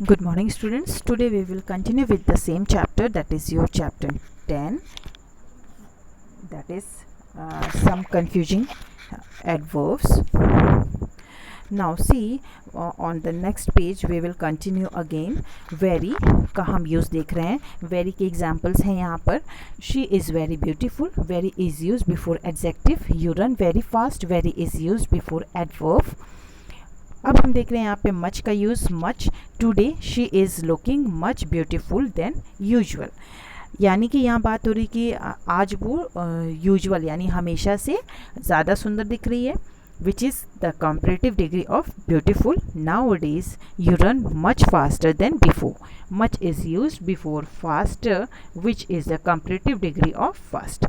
Good morning, students. Today we will continue with the same chapter, that is your chapter 10, that is some confusing adverbs. Now see, on the next page we will continue again. Very का हम use देख रहे हैं. Very के examples हैं यहाँ पर. She is very beautiful. Very is used before adjective. You run very fast. Very is used before adverb. अब हम देख रहे हैं यहाँ पे मच का use. Much. Today she is looking much beautiful than usual. यानी कि यहाँ बात हो रही कि आज वो यूजुअल यानी हमेशा से ज़्यादा सुंदर दिख रही है, which is the comparative degree of beautiful. Nowadays you run much faster than before. Much is used before faster, which is the comparative degree of fast.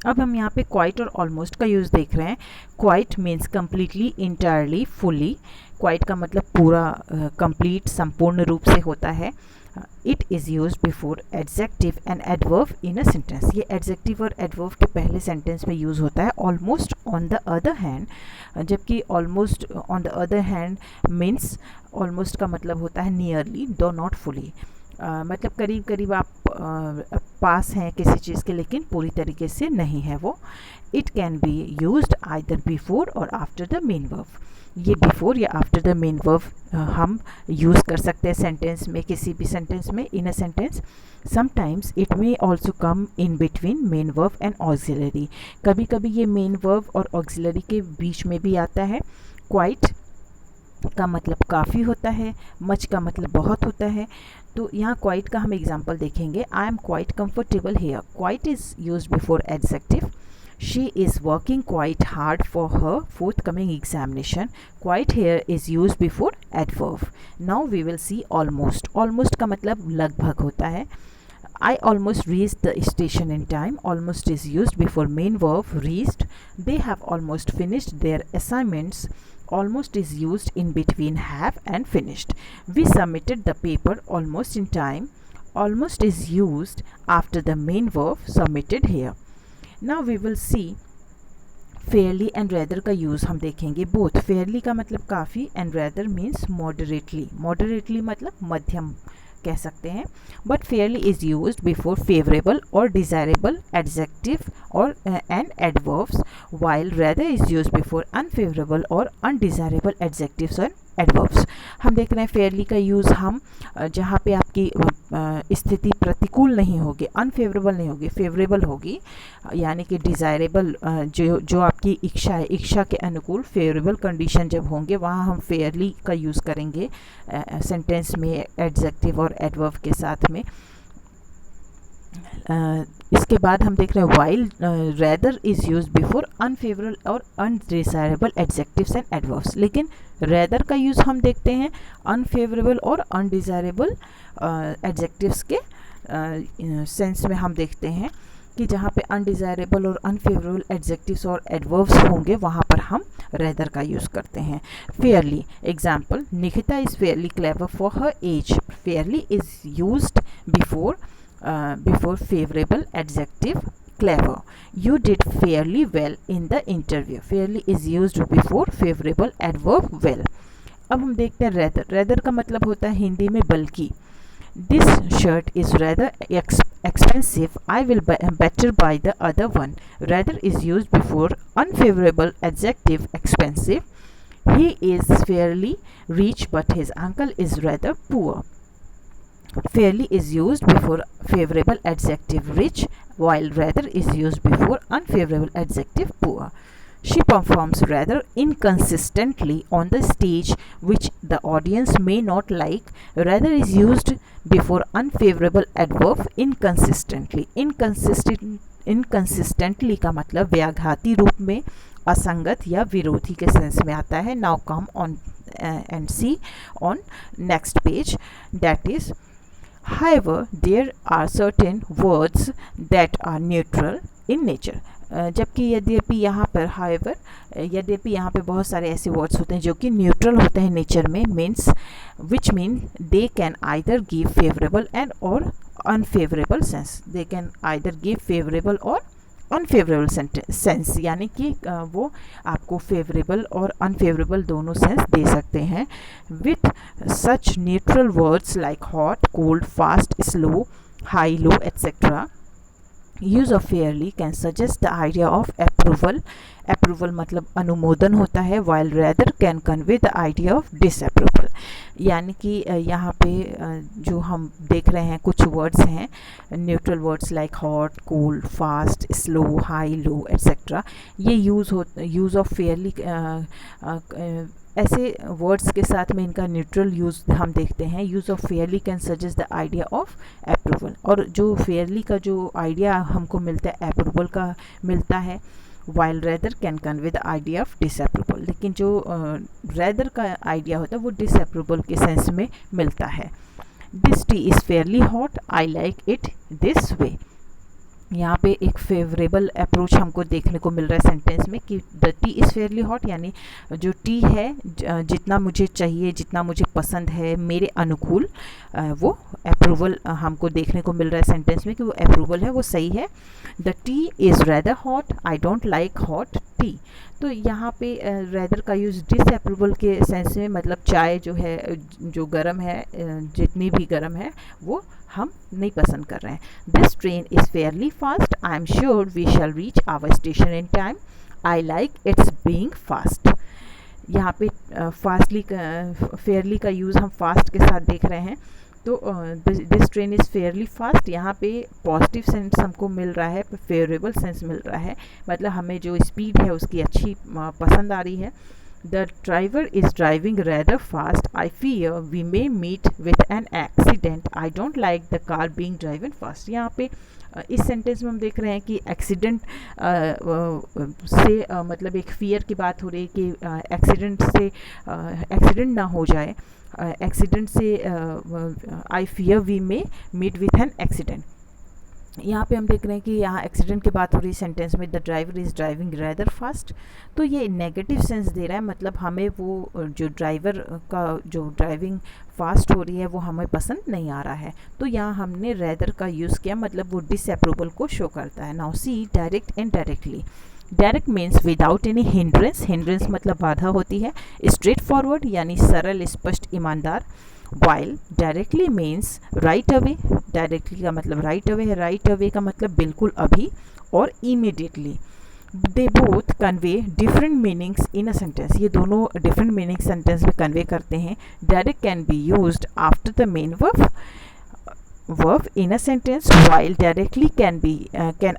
अब हम यहाँ पे क्वाइट और ऑलमोस्ट का यूज़ देख रहे हैं. Quite means completely, entirely, fully. Quite का मतलब पूरा, कंप्लीट, संपूर्ण रूप से होता है. It is use before adjective and adverb in a sentence. ये एडजेक्टिव और एडवर्ब के पहले सेंटेंस में यूज़ होता है. Almost on the other hand, जबकि almost on the other hand means, almost का मतलब होता है नियरली, दो नॉट फुली. मतलब करीब करीब आप पास हैं किसी चीज़ के, लेकिन पूरी तरीके से नहीं है वो. It can be used either before और आफ्टर द मेन वर्ब. ये बिफोर या आफ्टर द मेन वर्ब हम यूज़ कर सकते हैं सेंटेंस में, किसी भी सेंटेंस में, in a sentence. Sometimes it may also come in between main verb and auxiliary. कभी कभी ये मेन वर्ब और ऑक्सिलरी के बीच में भी आता है. क्वाइट का मतलब काफ़ी होता है. मच का मतलब बहुत होता है. तो यहाँ क्वाइट का हम एग्जाम्पल देखेंगे. I am quite comfortable here. Quite is use before adjective. She is working quite hard for her forthcoming examination. Quite here is used before adverb. Now we will see almost. Almost का मतलब लगभग होता है. I almost reached the station in time. Almost is used before main verb reached. They have almost finished their assignments. Almost is used in between have and finished. We submitted the paper almost in time. Almost is used after the main verb submitted here. Now we will see fairly and rather का use हम देखेंगे. Both. fairly का मतलब काफ़ी and rather means moderately. moderately मतलब मध्यम कह सकते हैं. but fairly is used before favorable or desirable adjective or and adverbs, while rather is used before unfavorable or undesirable adjectives और adverbs. हम देख रहे हैं fairly का यूज़ हम जहाँ पे आपकी स्थिति प्रतिकूल नहीं होगी, अनफेवरेबल नहीं होगी, फेवरेबल होगी, यानी कि डिज़ायरेबल, जो आपकी इच्छा है, इच्छा के अनुकूल फेवरेबल कंडीशन जब होंगे, वहाँ हम फेयरली का यूज़ करेंगे सेंटेंस में एडजेक्टिव और एडवर्ब के साथ में. इसके बाद हम देख रहे हैं while rather is use before unfavourable और अनडिज़ायरेबल एडजेक्टिव्स एंड एडवर्ब्स. लेकिन रैदर का यूज़ हम देखते हैं अनफेवरेबल और अनडिज़ायरेबल एडजेक्टिव्स के सेंस में. हम देखते हैं कि जहाँ पे अनडिज़ायरेबल और अनफेवरेबल एडजेक्टिव्स और एडवर्ब्स होंगे, वहाँ पर हम रैदर का यूज़ करते हैं. Fairly. Example, Nikita is fairly clever for her age. Fairly is used before favorable adjective clever. You did fairly well in the interview. Fairly is used before favorable adverb well. अब हम देखते हैं rather. rather का मतलब होता है हिंदी में बल्कि. This shirt is rather expensive. I will better buy the other one. Rather is used before unfavorable adjective expensive. He is fairly rich but his uncle is rather poor. Fairly is used before favorable adjective rich, while rather is used before unfavorable adjective poor. She performs rather inconsistently on the stage, which the audience may not like. Rather is used before unfavorable adverb inconsistently. Inconsistently का मतलब व्याघाती रूप में, असंगत या विरोधी के sense में आता है. Now come on and see on next page, that is, however there are certain words that are neutral in nature. जबकि यद्यपि यहाँ पर however, यद्यपि यहाँ पे बहुत सारे ऐसे वर्ड्स होते हैं जो कि न्यूट्रल होते हैं नेचर में, means which mean they can either give favourable and और unfavourable sense. They can either give favourable और अनफेवरेबल सेंस, यानी कि वो आपको फेवरेबल और अनफेवरेबल दोनों सेंस दे सकते हैं। With such neutral words like hot, cold, fast, slow, high, low, etcetera, use of fairly can suggest the idea of approval. Approval मतलब अनुमोदन होता है, while rather can convey the idea of disapproval. यानी कि यहाँ पे जो हम देख रहे हैं कुछ वर्ड्स हैं neutral words like hot, cold, fast, slow, high, low, etcetera. ये यूज़ ऑफ फेयरली ऐसे वर्ड्स के साथ में इनका न्यूट्रल यूज़ हम देखते हैं। Use of fairly can suggest the idea of approval, और जो फेयरली का जो आइडिया हमको मिलता है अप्रूवल का मिलता है, while rather can convey the idea of disapproval. लेकिन जो रेदर का आइडिया होता है वो डिसअप्रूवल के सेंस में मिलता है। This T is Fairlie hot, I like it this way. यहाँ पे एक फेवरेबल अप्रोच हमको देखने को मिल रहा है सेंटेंस में कि the T is Fairlie hot, यानी जो टी है जितना मुझे चाहिए, जितना मुझे पसंद है, मेरे अनुकूल, वो अप्रूवल हमको देखने को मिल रहा है सेंटेंस में कि वो अप्रूवल है, वो सही है। The T is rather hot, I don't like hot T. तो यहाँ पे रेदर का यूज़ डिसअप्रूवल के सेंस में, मतलब चाय जो है जो गर्म है, जितनी भी गर्म है वो हम नहीं पसंद कर रहे हैं। This train is fairly fast, I am sure we shall reach our station in time, I like its being fast. यहाँ पे फास्टली फेयरली का यूज़ हम फास्ट के साथ देख रहे हैं। तो this train is fairly fast, यहाँ पे पॉजिटिव सेंस हमको मिल रहा है, फेवरेबल सेंस मिल रहा है, मतलब हमें जो स्पीड है उसकी अच्छी पसंद आ रही है। The driver is driving rather fast. I fear we may meet with an accident. I don't like the car being driven fast. यहाँ पे इस सेंटेंस में हम देख रहे हैं कि एक्सीडेंट से मतलब एक फियर की बात हो रही है कि एक्सीडेंट ना हो जाए। एक्सीडेंट से I fear we may meet with an accident. यहाँ पे हम देख रहे हैं कि यहाँ एक्सीडेंट की बात हो रही है सेंटेंस में, the driver is driving rather fast. तो ये नेगेटिव सेंस दे रहा है, मतलब हमें वो जो ड्राइवर का जो ड्राइविंग फास्ट हो रही है वो हमें पसंद नहीं आ रहा है। तो यहाँ हमने रेदर का यूज़ किया, मतलब वो डिसअप्रूवल को शो करता है। Now see direct and directly. Direct means without any hindrance, hindrance मतलब बाधा होती है। स्ट्रेट फॉरवर्ड यानी सरल, स्पष्ट, ईमानदार। While directly means right away, directly का मतलब राइट अवे है, राइट अवे का मतलब बिल्कुल अभी और immediately. They both convey different meanings in a sentence, ये दोनों डिफरेंट मीनिंग सेंटेंस में कन्वे करते हैं। Direct can be used after the main verb in a sentence, while directly can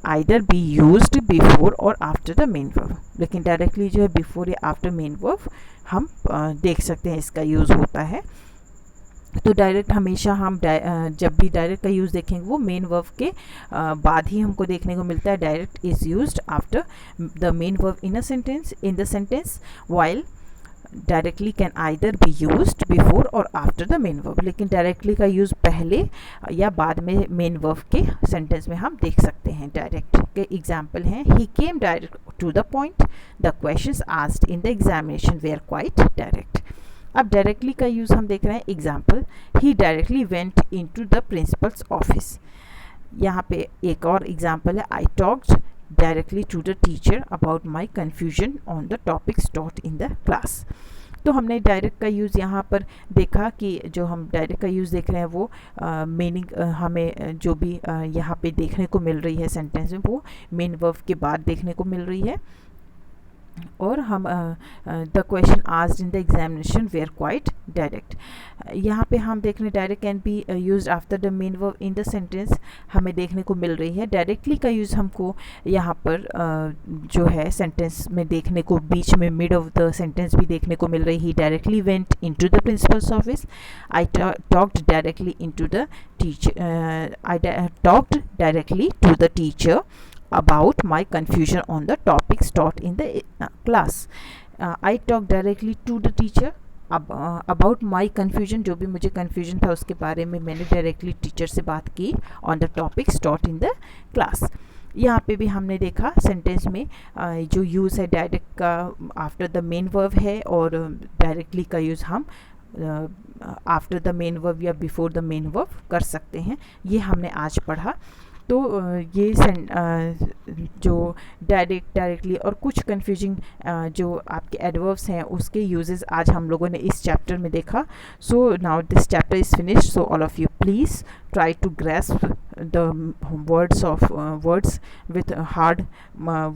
either be used before or after the main verb। लेकिन directly जो है before या after main verb हम देख सकते हैं इसका यूज़ होता है। तो डायरेक्ट हमेशा हम जब भी डायरेक्ट का यूज़ देखेंगे वो मेन वर्ब के बाद ही हमको देखने को मिलता है। Direct is used after the main verb in the sentence, while directly can either be used before और आफ्टर द मेन वर्ब। लेकिन डायरेक्टली का यूज़ पहले या बाद में मेन वर्ब के सेंटेंस में हम देख सकते हैं। डायरेक्ट के एग्जाम्पल हैं, he came direct to the point, the questions asked in the examination were quite direct. अब डायरेक्टली का यूज़ हम देख रहे हैं, example, he directly went into the principal's office. यहाँ पे एक और एग्जाम्पल है, I talked directly to the teacher about my confusion on the topics taught in the class. तो हमने डायरेक्ट का यूज़ यहाँ पर देखा कि जो हम डायरेक्ट का यूज़ देख रहे हैं वो मीनिंग हमें जो भी यहाँ पे देखने को मिल रही है सेंटेंस में वो मेन वर्ब के बाद देखने को मिल रही है। और हम the question asked in the examination were quite direct. यहाँ पे हम देख रहे हैं direct can be used after the main verb in the sentence हमें देखने को मिल रही है। डायरेक्टली का यूज़ हमको यहाँ पर जो है सेंटेंस में देखने को बीच में मिड ऑफ द सेंटेंस भी देखने को मिल रही है। Directly went into the principal's office, I talked directly into the teacher, I talked directly to the teacher about my confusion on the topics taught in the class। I talk directly to the teacher about my confusion, जो भी मुझे confusion था उसके बारे में मैंने directly teacher से बात की on the topics taught in the class। यहाँ पे भी हमने देखा सेंटेंस में जो यूज़ है डायरेक्ट का आफ्टर द मेन वर्ब है और डायरेक्टली का यूज़ हम आफ्टर द मेन वर्ब या बिफोर द मेन वर्ब कर सकते हैं। ये हमने आज पढ़ा। तो ये जो डायरेक्टली और कुछ कन्फ्यूजिंग जो आपके एडवर्ब्स हैं उसके यूजेस आज हम लोगों ने इस चैप्टर में देखा. So now this chapter is finished. So all of you please try to grasp the words with a hard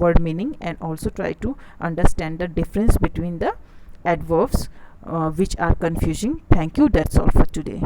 word meaning, and also try to understand the difference between the adverbs which are confusing. Thank you. That's all for today.